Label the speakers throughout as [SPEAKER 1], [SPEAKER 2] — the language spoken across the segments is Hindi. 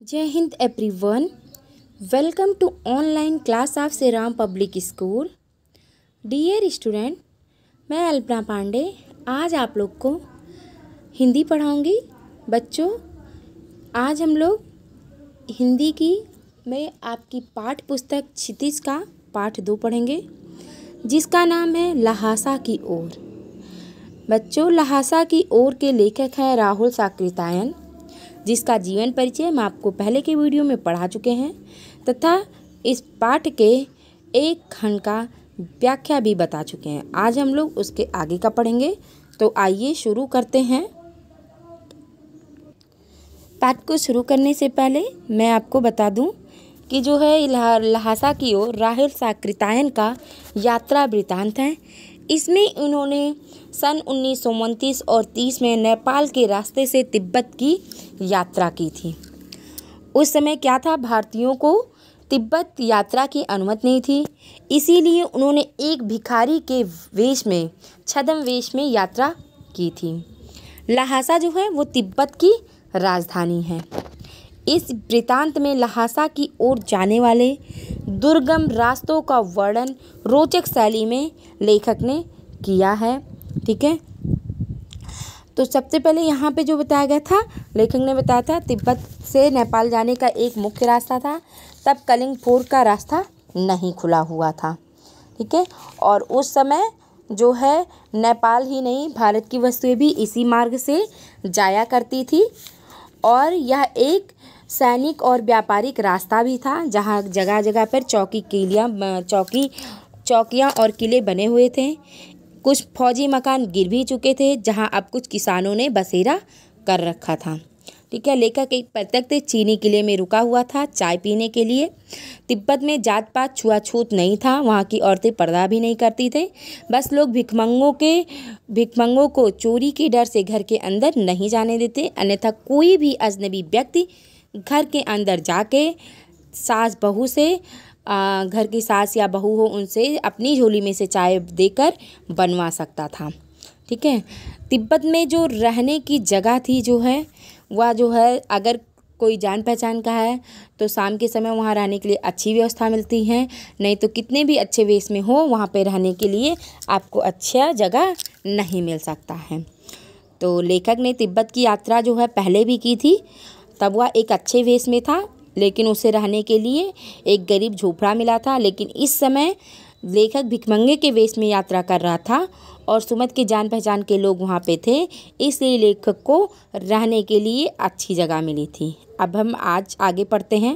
[SPEAKER 1] जय हिंद everyone. Welcome to online class of Shri Ram public school. Dear student, मैं अल्पना पांडे आज आप लोग को हिंदी पढ़ाऊंगी। बच्चों, आज हम लोग हिंदी की में आपकी पाठ पुस्तक क्षितिज का पाठ 2 पढ़ेंगे, जिसका नाम है लहासा की ओर। बच्चों, लहासा की ओर के लेखक हैं राहुल साकृत्यायन, जिसका जीवन परिचय हम आपको पहले के वीडियो में पढ़ा चुके हैं तथा इस पाठ के एक खंड का व्याख्या भी बता चुके हैं। आज हम लोग उसके आगे का पढ़ेंगे, तो आइए शुरू करते हैं। पाठ को शुरू करने से पहले मैं आपको बता दूं कि जो है लहासा की ओर राहुल साकृत्यायन का यात्रा वृत्तांत है। इसमें उन्होंने सन 1929 और 30 में नेपाल के रास्ते से तिब्बत की यात्रा की थी। उस समय क्या था, भारतीयों को तिब्बत यात्रा की अनुमति नहीं थी, इसीलिए उन्होंने एक भिखारी के वेश में, छद्म वेश में यात्रा की थी। लहासा जो है वो तिब्बत की राजधानी है। इस वृत्तांत में लहासा की ओर जाने वाले दुर्गम रास्तों का वर्णन रोचक शैली में लेखक ने किया है। ठीक है, तो सबसे पहले यहाँ पे जो बताया गया था, लेखक ने बताया था तिब्बत से नेपाल जाने का एक मुख्य रास्ता था। तब कलिंग फोर्ड का रास्ता नहीं खुला हुआ था। ठीक है, और उस समय जो है नेपाल ही नहीं, भारत की वस्तुएं भी इसी मार्ग से जाया करती थी। और यह एक सैनिक और व्यापारिक रास्ता भी था, जहाँ जगह जगह पर चौकियाँ और किले बने हुए थे। कुछ फौजी मकान गिर भी चुके थे, जहाँ अब कुछ किसानों ने बसेरा कर रखा था। ठीक है, लेखक एक प्रत्यक्ष चीनी किले में रुका हुआ था चाय पीने के लिए। तिब्बत में जात पात छुआछूत नहीं था, वहाँ की औरतें पर्दा भी नहीं करती थे। बस लोग भिखमंगों को चोरी के डर से घर के अंदर नहीं जाने देते, अन्यथा कोई भी अजनबी व्यक्ति घर के अंदर जाके सास बहू से घर की सास या बहू हो, उनसे अपनी झोली में से चाय देकर बनवा सकता था। ठीक है, तिब्बत में जो रहने की जगह थी जो है वह जो है, अगर कोई जान पहचान का है तो शाम के समय वहाँ रहने के लिए अच्छी व्यवस्था मिलती है, नहीं तो कितने भी अच्छे वेश में हो वहाँ पे रहने के लिए आपको अच्छा जगह नहीं मिल सकता है। तो लेखक ने तिब्बत की यात्रा जो है पहले भी की थी, तब वह एक अच्छे वेश में था, लेकिन उसे रहने के लिए एक गरीब झोपड़ा मिला था। लेकिन इस समय लेखक भिखमंगे के वेश में यात्रा कर रहा था और सुमत के जान पहचान के लोग वहाँ पे थे, इसलिए लेखक को रहने के लिए अच्छी जगह मिली थी। अब हम आज आगे पढ़ते हैं।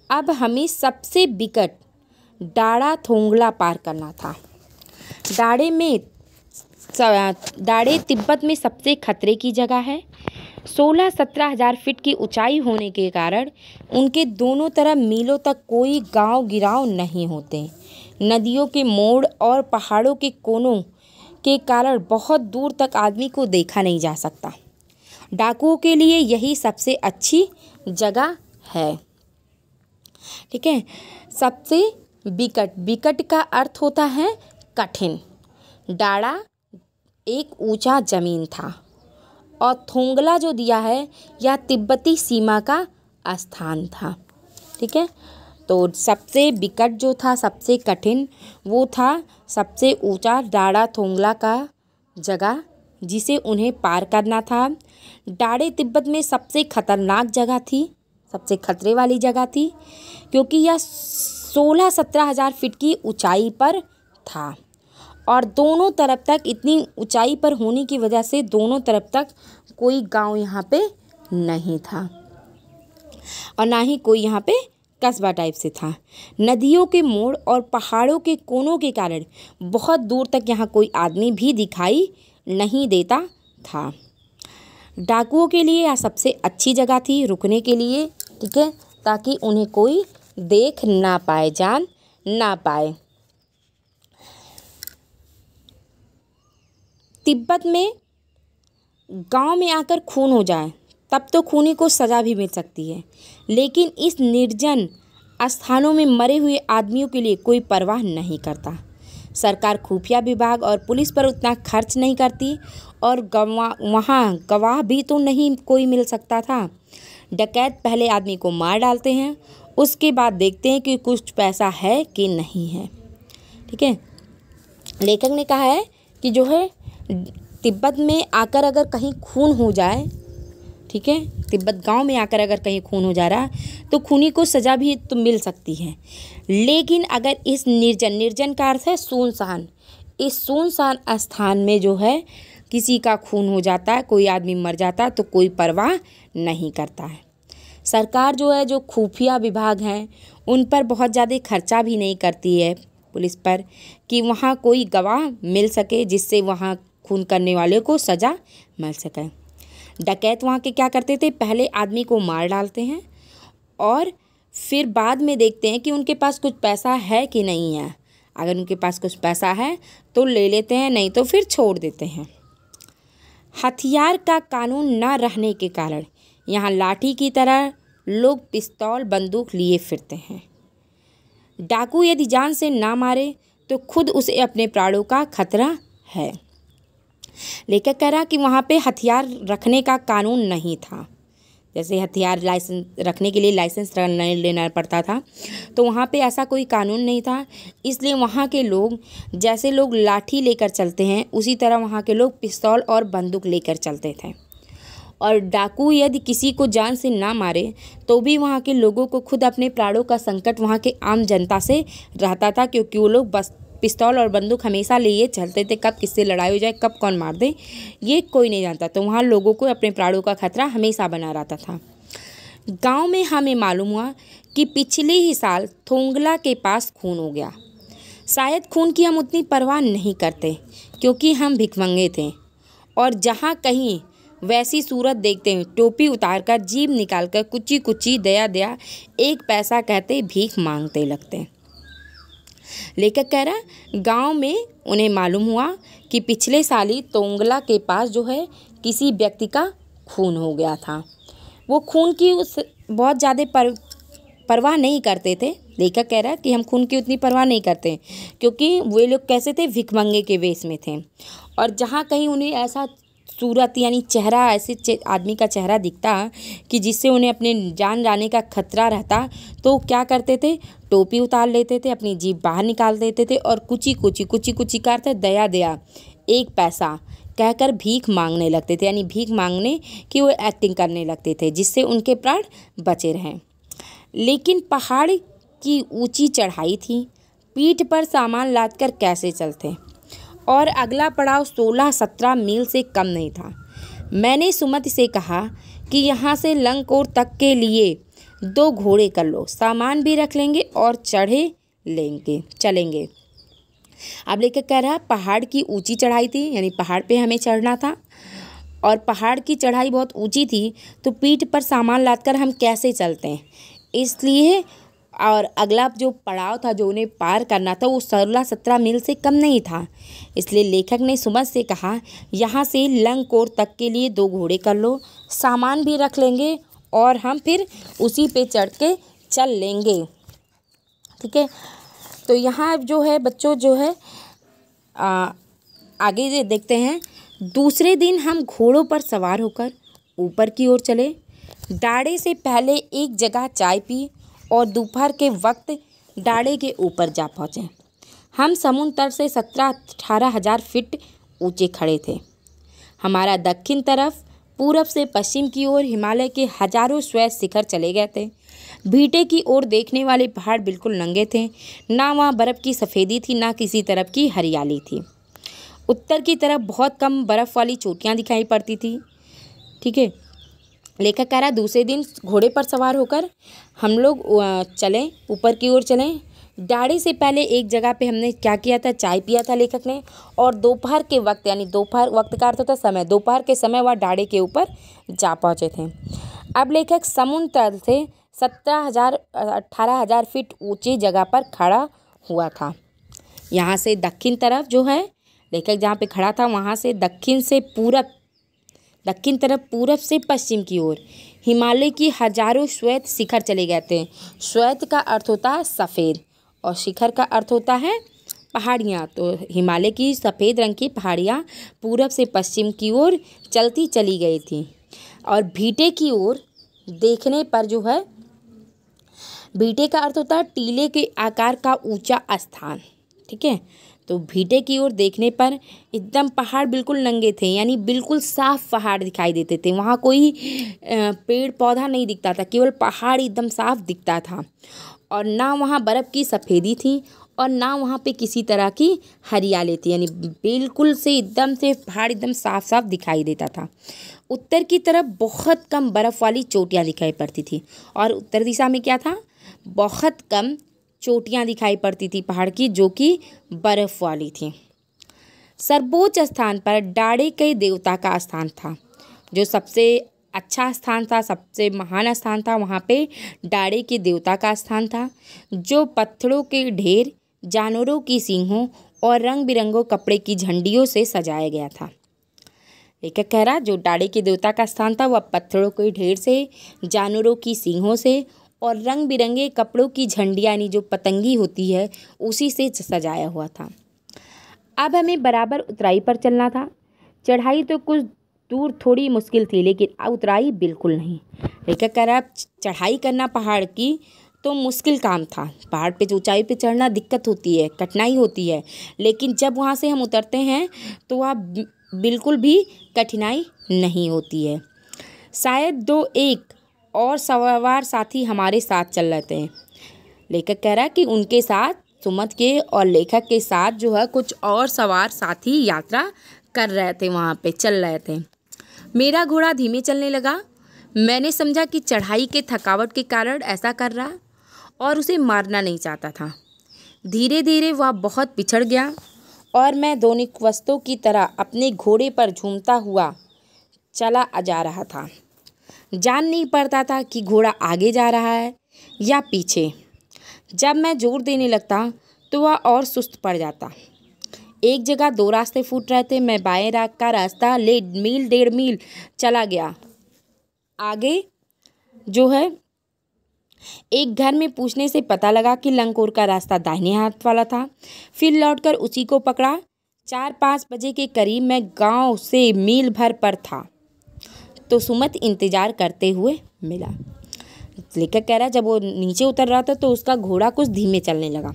[SPEAKER 1] अब हमें सबसे विकट डाड़ा थोंगला पार करना था। डाड़े तिब्बत में सबसे खतरे की जगह है। 16-17 हज़ार फीट की ऊंचाई होने के कारण उनके दोनों तरफ मीलों तक कोई गांव गिराव नहीं होते। नदियों के मोड़ और पहाड़ों के कोनों के कारण बहुत दूर तक आदमी को देखा नहीं जा सकता। डाकुओं के लिए यही सबसे अच्छी जगह है। ठीक है, सबसे विकट का अर्थ होता है कठिन। डाड़ा एक ऊंचा जमीन था और थोंगला जो दिया है यह तिब्बती सीमा का स्थान था। ठीक है, तो सबसे विकट जो था, सबसे कठिन, वो था सबसे ऊंचा डाड़ा थोंगला का जगह, जिसे उन्हें पार करना था। डाड़े तिब्बत में सबसे खतरनाक जगह थी, सबसे खतरे वाली जगह थी, क्योंकि यह 16-17 हज़ार फीट की ऊंचाई पर था और दोनों तरफ तक, इतनी ऊंचाई पर होने की वजह से दोनों तरफ तक कोई गांव यहाँ पे नहीं था और ना ही कोई यहाँ पे कस्बा टाइप से था। नदियों के मोड़ और पहाड़ों के कोनों के कारण बहुत दूर तक यहाँ कोई आदमी भी दिखाई नहीं देता था। डाकुओं के लिए यह सबसे अच्छी जगह थी रुकने के लिए। ठीक है, ताकि उन्हें कोई देख ना पाए, जान ना पाए। तिब्बत में गांव में आकर खून हो जाए तब तो खूनी को सज़ा भी मिल सकती है, लेकिन इस निर्जन स्थानों में मरे हुए आदमियों के लिए कोई परवाह नहीं करता। सरकार खुफिया विभाग और पुलिस पर उतना खर्च नहीं करती और वहाँ गवाह भी तो नहीं कोई मिल सकता था। डकैत पहले आदमी को मार डालते हैं, उसके बाद देखते हैं कि कुछ पैसा है कि नहीं है। ठीक है, लेखक ने कहा है कि जो है तिब्बत में आकर अगर कहीं खून हो जाए, ठीक है, तिब्बत गांव में आकर अगर कहीं खून हो जा रहा तो खूनी को सज़ा भी तो मिल सकती है, लेकिन अगर इस निर्जन का अर्थ है सुनसान, इस सुनसान स्थान में जो है किसी का खून हो जाता है, कोई आदमी मर जाता है तो कोई परवाह नहीं करता है। सरकार जो है, जो खुफिया विभाग हैं, उन पर बहुत ज़्यादा खर्चा भी नहीं करती है पुलिस पर, कि वहाँ कोई गवाह मिल सके जिससे वहाँ खून करने वाले को सज़ा मिल सके। डकैत वहाँ के क्या करते थे, पहले आदमी को मार डालते हैं और फिर बाद में देखते हैं कि उनके पास कुछ पैसा है कि नहीं है। अगर उनके पास कुछ पैसा है तो ले लेते हैं, नहीं तो फिर छोड़ देते हैं। हथियार का कानून न रहने के कारण यहाँ लाठी की तरह लोग पिस्तौल बंदूक लिए फिरते हैं। डाकू यदि जान से ना मारे तो खुद उसे अपने प्राणों का खतरा है। लेखक कह रहा कि वहाँ पे हथियार रखने का कानून नहीं था, जैसे हथियार लाइसेंस रखने के लिए लाइसेंस लेना पड़ता था, तो वहाँ पे ऐसा कोई कानून नहीं था। इसलिए वहाँ के लोग, जैसे लोग लाठी लेकर चलते हैं, उसी तरह वहाँ के लोग पिस्तौल और बंदूक लेकर चलते थे। और डाकू यदि किसी को जान से ना मारे तो भी वहाँ के लोगों को खुद अपने प्राणों का संकट वहाँ के आम जनता से रहता था, क्योंकि वो लोग बस पिस्तौल और बंदूक हमेशा लिए चलते थे। कब किससे लड़ाई हो जाए, कब कौन मार दे, ये कोई नहीं जानता। तो वहाँ लोगों को अपने प्राणों का खतरा हमेशा बना रहता था। गांव में हमें मालूम हुआ कि पिछले ही साल थोंगला के पास खून हो गया। शायद खून की हम उतनी परवाह नहीं करते क्योंकि हम भिखमंगे थे, और जहाँ कहीं वैसी सूरत देखते हैं, टोपी उतारकर जीभ निकालकर कुची कुची दया दया एक पैसा कहते भीख मांगते लगते। लेखक कह रहा गांव में उन्हें मालूम हुआ कि पिछले साल ही तोंगला के पास जो है किसी व्यक्ति का खून हो गया था। वो खून की उस बहुत ज़्यादा परवाह नहीं करते थे। लेखक कह रहा है कि हम खून की उतनी परवाह नहीं करते क्योंकि वे लोग कैसे थे, भिखमंगे के वेश में थे, और जहाँ कहीं उन्हें ऐसा सूरत यानी चेहरा, ऐसे आदमी का चेहरा दिखता कि जिससे उन्हें अपने जान जाने का खतरा रहता, तो क्या करते थे, टोपी उतार लेते थे, अपनी जीभ बाहर निकाल देते थे और कुची कुची का अर्थ दया दया एक पैसा कहकर भीख मांगने लगते थे, यानी भीख मांगने की वो एक्टिंग करने लगते थे जिससे उनके प्राण बचे रहें। लेकिन पहाड़ की ऊंची चढ़ाई थी, पीठ पर सामान लादकर कैसे चलते, और अगला पड़ाव 16-17 मील से कम नहीं था। मैंने सुमति से कहा कि यहाँ से लंगकोर तक के लिए 2 घोड़े कर लो, सामान भी रख लेंगे और चलेंगे। अब लेकर कह रहा पहाड़ की ऊंची चढ़ाई थी, यानी पहाड़ पे हमें चढ़ना था, और पहाड़ की चढ़ाई बहुत ऊंची थी, तो पीठ पर सामान लादकर हम कैसे चलते हैं, इसलिए। और अगला जो पड़ाव था जो उन्हें पार करना था वो 16-17 मील से कम नहीं था। इसलिए लेखक ने सुमत से कहा यहाँ से लंगकोर तक के लिए 2 घोड़े कर लो, सामान भी रख लेंगे और हम फिर उसी पे चढ़ के चल लेंगे। ठीक है, तो यहाँ जो है बच्चों जो है आगे देखते हैं। दूसरे दिन हम घोड़ों पर सवार होकर ऊपर की ओर चले। डाढ़े से पहले एक जगह चाय पी और दोपहर के वक्त डाढ़े के ऊपर जा पहुँचे। हम समुद्र तट से 17-18 हज़ार फीट ऊंचे खड़े थे। हमारा दक्षिण तरफ पूरब से पश्चिम की ओर हिमालय के हजारों श्वेत शिखर चले गए थे। भीटे की ओर देखने वाले पहाड़ बिल्कुल नंगे थे, ना वहाँ बर्फ़ की सफ़ेदी थी, ना किसी तरफ की हरियाली थी। उत्तर की तरफ बहुत कम बर्फ़ वाली चोटियाँ दिखाई पड़ती थी। ठीक है, लेखक कह रहा दूसरे दिन घोड़े पर सवार होकर हम लोग चलें, ऊपर की ओर चलें। डाढ़े से पहले एक जगह पे हमने क्या किया था, चाय पिया था लेखक ने, और दोपहर के वक्त, यानी दोपहर वक्त का अर्थ होता समय, दोपहर के समय वह डाढ़े के ऊपर जा पहुँचे थे। अब लेखक समुद्र तल से 17,000-18 हज़ार फीट ऊंची जगह पर खड़ा हुआ था। यहाँ से दक्षिण तरफ जो है, लेखक जहाँ पे खड़ा था वहाँ से दक्षिण तरफ पूरब से पश्चिम की ओर हिमालय की हजारों श्वेत शिखर चले गए थे। श्वेत का अर्थ होता है सफ़ेद और शिखर का अर्थ होता है पहाड़ियाँ। तो हिमालय की सफ़ेद रंग की पहाड़ियाँ पूरब से पश्चिम की ओर चलती चली गई थी। और भीटे की ओर देखने पर जो है, भीटे का अर्थ होता है टीले के आकार का ऊंचा स्थान। ठीक है, तो भीटे की ओर देखने पर एकदम पहाड़ बिल्कुल नंगे थे, यानी बिल्कुल साफ पहाड़ दिखाई देते थे। वहाँ कोई पेड़ पौधा नहीं दिखता था, केवल पहाड़ एकदम साफ दिखता था। और ना वहाँ बर्फ़ की सफ़ेदी थी और ना वहाँ पे किसी तरह की हरियाली थी, यानी बिल्कुल से एकदम से पहाड़ एकदम साफ साफ दिखाई देता था। उत्तर की तरफ बहुत कम बर्फ़ वाली चोटियाँ दिखाई पड़ती थी, और उत्तर दिशा में क्या था, बहुत कम चोटियाँ दिखाई पड़ती थी पहाड़ की, जो कि बर्फ़ वाली थी। सर्वोच्च स्थान पर डाड़े के देवता का स्थान था। जो सबसे अच्छा स्थान था, सबसे महान स्थान था, वहाँ पे डाड़े के देवता का स्थान था, जो पत्थरों के ढेर, जानवरों की सींगों और रंग बिरंगों कपड़े की झंडियों से सजाया गया था। लेखक कह रहा, जो डाड़े के देवता का स्थान था वह पत्थरों के ढेर से, जानवरों की सींगों से और रंग बिरंगे कपड़ों की झंडियाँ, यानी जो पतंगी होती है, उसी से सजाया हुआ था। अब हमें बराबर उतराई पर चलना था। चढ़ाई तो कुछ दूर थोड़ी मुश्किल थी, लेकिन उतराई बिल्कुल नहीं। लेखक कह रहा, चढ़ाई करना पहाड़ की तो मुश्किल काम था। पहाड़ पे ऊंचाई पे चढ़ना दिक्कत होती है, कठिनाई होती है, लेकिन जब वहाँ से हम उतरते हैं तो वह बिल्कुल भी कठिनाई नहीं होती है। शायद 2-1 और सवार साथी हमारे साथ चल रहे थे। लेखक कह रहा है कि उनके साथ, सुमत के और लेखक के साथ जो है कुछ और सवार साथी यात्रा कर रहे थे, वहाँ पे चल रहे थे। मेरा घोड़ा धीमे चलने लगा। मैंने समझा कि चढ़ाई के थकावट के कारण ऐसा कर रहा और उसे मारना नहीं चाहता था। धीरे धीरे वह बहुत पिछड़ गया और मैं दोनिकवस्तों की तरह अपने घोड़े पर झूमता हुआ चला जा रहा था। जान नहीं पड़ता था कि घोड़ा आगे जा रहा है या पीछे। जब मैं जोर देने लगता तो वह और सुस्त पड़ जाता। एक जगह 2 रास्ते फूट रहे थे। मैं बाएं का रास्ता ले 1.5 मील चला गया। आगे जो है, एक घर में पूछने से पता लगा कि लंकोर का रास्ता दाहिने हाथ वाला था। फिर लौटकर उसी को पकड़ा। 4-5 बजे के करीब मैं गांव से मील भर पर था तो सुमत इंतजार करते हुए मिला। लेखक कह रहा है, जब वो नीचे उतर रहा था तो उसका घोड़ा कुछ धीमे चलने लगा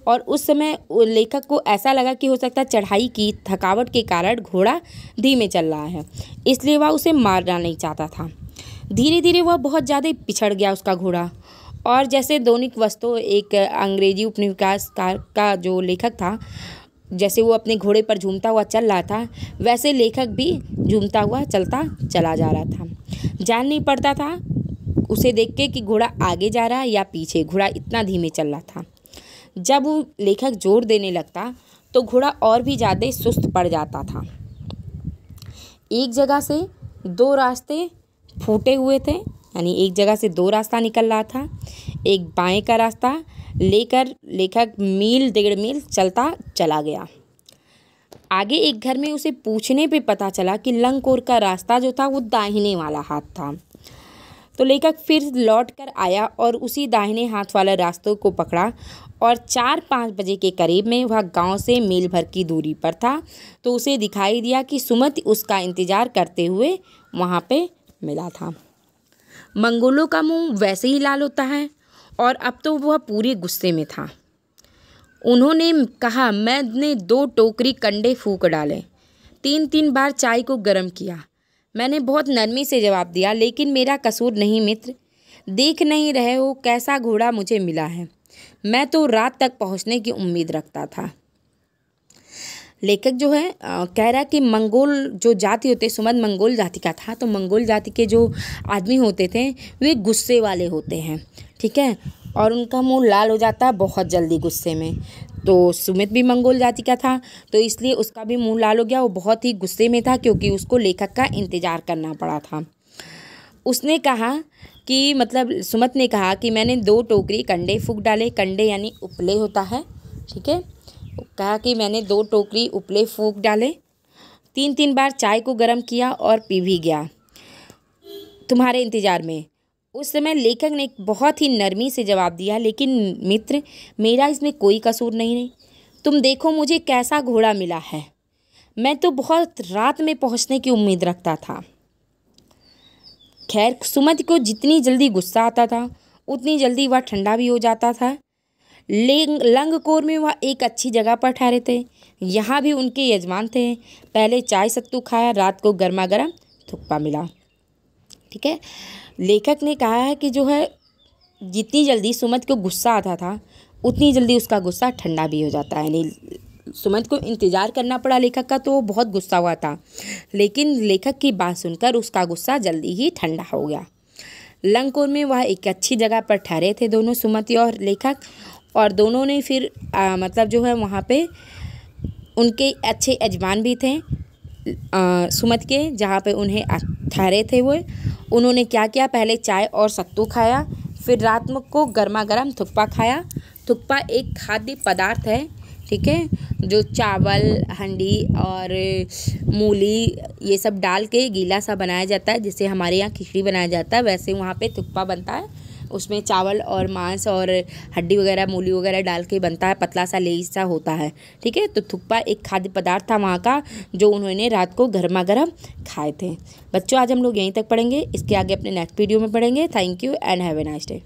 [SPEAKER 1] और उस समय लेखक को ऐसा लगा कि हो सकता है चढ़ाई की थकावट के कारण घोड़ा धीमे चल रहा है, इसलिए वह उसे मारना नहीं चाहता था। धीरे धीरे वह बहुत ज़्यादा पिछड़ गया उसका घोड़ा, और जैसे दोनिकवस्तु एक अंग्रेजी उपन्यासकार का जो लेखक था, जैसे वो अपने घोड़े पर झूमता हुआ चल रहा था, वैसे लेखक भी झूमता हुआ चलता चला जा रहा था। जान नहीं पड़ता था उसे देख के कि घोड़ा आगे जा रहा है या पीछे, घोड़ा इतना धीमे चल रहा था। जब वो लेखक जोर देने लगता तो घोड़ा और भी ज़्यादा सुस्त पड़ जाता था। एक जगह से 2 रास्ते फूटे हुए थे, यानी एक जगह से 2 रास्ता निकल रहा था। एक बाएं का रास्ता लेकर लेखक 1.5 मील चलता चला गया। आगे एक घर में उसे पूछने पे पता चला कि लंकोर का रास्ता जो था वो दाहिने वाला हाथ था। तो लेखक फिर लौट कर आया और उसी दाहिने हाथ वाले रास्तों को पकड़ा और 4-5 बजे के करीब में वह गांव से मील भर की दूरी पर था। तो उसे दिखाई दिया कि सुमति उसका इंतज़ार करते हुए वहाँ पे मिला था। मंगोलों का मुंह वैसे ही लाल होता है और अब तो वह पूरे गुस्से में था। उन्होंने कहा, मैंने 2 टोकरी कंडे फूंक डाले, 3-3 बार चाय को गर्म किया। मैंने बहुत नरमी से जवाब दिया, लेकिन मेरा कसूर नहीं मित्र। देख नहीं रहे हो कैसा घोड़ा मुझे मिला है। मैं तो रात तक पहुंचने की उम्मीद रखता था। लेखक जो है कह रहा है कि मंगोल जो जाति होते, सुमत मंगोल जाति का था, तो मंगोल जाति के जो आदमी होते थे वे गुस्से वाले होते हैं, ठीक है, और उनका मुंह लाल हो जाता है बहुत जल्दी गुस्से में। तो सुमित भी मंगोल जाति का था, तो इसलिए उसका भी मुंह लाल हो गया। वो बहुत ही गुस्से में था क्योंकि उसको लेखक का इंतज़ार करना पड़ा था। उसने कहा कि सुमत ने कहा कि मैंने 2 टोकरी कंडे फूंक डाले। कंडे यानी उपले होता है, ठीक है। कहा कि मैंने 2 टोकरी उपले फूंक डाले, 3-3 बार चाय को गर्म किया और पी भी गया तुम्हारे इंतज़ार में। उस समय लेखक ने बहुत ही नरमी से जवाब दिया, लेकिन मित्र, मेरा इसमें कोई कसूर नहीं। तुम देखो मुझे कैसा घोड़ा मिला है। मैं तो बहुत रात में पहुंचने की उम्मीद रखता था। खैर सुमति को जितनी जल्दी गुस्सा आता था उतनी जल्दी वह ठंडा भी हो जाता था। लंगकोर में वह एक अच्छी जगह पर ठहरे थे। यहाँ भी उनके यजमान थे। पहले चाय सत्तू खाया, रात को गर्मा गर्म थुक्पा मिला। ठीक है, लेखक ने कहा है कि जो है जितनी जल्दी सुमति को गुस्सा आता था उतनी जल्दी उसका गुस्सा ठंडा भी हो जाता है। यानी सुमति को इंतज़ार करना पड़ा लेखक का, तो वो बहुत गुस्सा हुआ था, लेकिन लेखक की बात सुनकर उसका गुस्सा जल्दी ही ठंडा हो गया। लंगकोर में वह एक अच्छी जगह पर ठहरे थे दोनों, सुमति और लेखक, और दोनों ने फिर मतलब जो है वहाँ पे उनके अच्छे यजमान भी थे सुमति के, जहाँ पे उन्हें ठहरे थे वो। उन्होंने क्या किया, पहले चाय और सत्तू खाया, फिर रात में को गर्मा गर्म थुक्पा खाया। थुक्पा एक खाद्य पदार्थ है, ठीक है, जो चावल, हंडी और मूली ये सब डाल के गीला सा बनाया जाता है। जैसे हमारे यहाँ खिचड़ी बनाया जाता है, वैसे वहाँ पे थुक्पा बनता है। उसमें चावल और मांस और हड्डी वगैरह, मूली वगैरह डाल के बनता है, पतला सा लेस सा होता है। ठीक है, तो थुक्पा एक खाद्य पदार्थ था वहाँ का, जो उन्होंने रात को गर्मा गर्म खाए थे। बच्चों, आज हम लोग यहीं तक पढ़ेंगे, इसके आगे अपने नेक्स्ट वीडियो में पढ़ेंगे। Thank you and have a nice day.